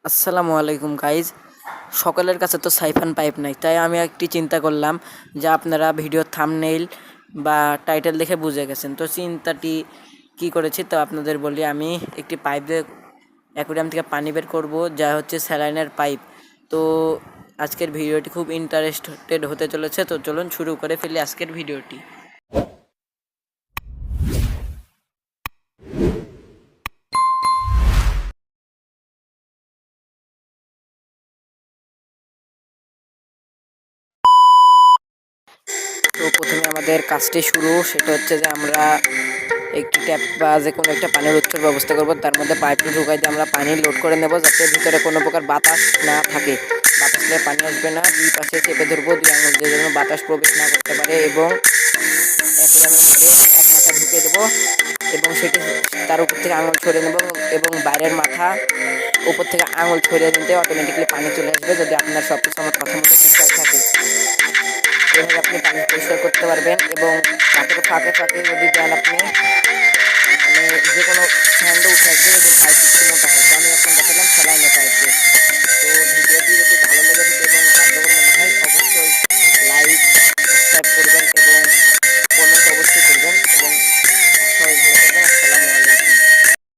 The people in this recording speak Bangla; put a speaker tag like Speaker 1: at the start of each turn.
Speaker 1: আসসালামু আলাইকুম গাইজ। সকলের কাছে তো সাইফান পাইপ নাই, তাই আমি একটি চিন্তা করলাম যা আপনারা ভিডিওর থাম্বনেইল বা টাইটেল দেখে বুঝে গেছেন। তো চিন্তাটি কি করেছি তো আপনাদের বলি। আমি একটি পাইপ দিয়ে অ্যাকুয়ারিয়াম থেকে পানি বের করব, যা হচ্ছে স্যালাইনের পাইপ। তো আজকের ভিডিওটি খুব ইন্টারেস্টেড হতে চলেছে, তো চলুন শুরু করে ফেলি আজকের ভিডিওটি। তো প্রথমে আমাদের কাজটি শুরু, সেটা হচ্ছে যে আমরা একটি ট্যাপ বা যে কোনো একটা পানির উৎসের ব্যবস্থা করব। তার মধ্যে পাইপটি ঢুকাই দিয়ে আমরা পানি লোড করে নেব, যাতে ভিতরে কোনো প্রকার বাতাস না থাকে। বাতাস নিয়ে পানি আসবে না। দুই পাশে চেপে ধরবো, দুই আঙুল দিয়ে যেন বাতাস প্রবেশ না করতে পারে, এবং অ্যাকুয়ারিয়ামের মধ্যে এক মাথা ঢুকিয়ে দেবো এবং সেটি তার উপর থেকে আঙুল ছড়িয়ে নেব, এবং বাইরের মাথা উপর থেকে আঙুল ছড়িয়ে দিতে অটোমেটিক্যালি পানি চলে আসবে, যদি আপনার সব কিছু আমার কথা মতো ঠিকঠাক থাকে। এভাবে আপনি পানি পরিষ্কার করতে পারবেন। এবং পাখির ফাঁকে ফাঁকে যদি দেন আপনি, মানে যে কোনো স্যান্ডও উঠে আসবে যদি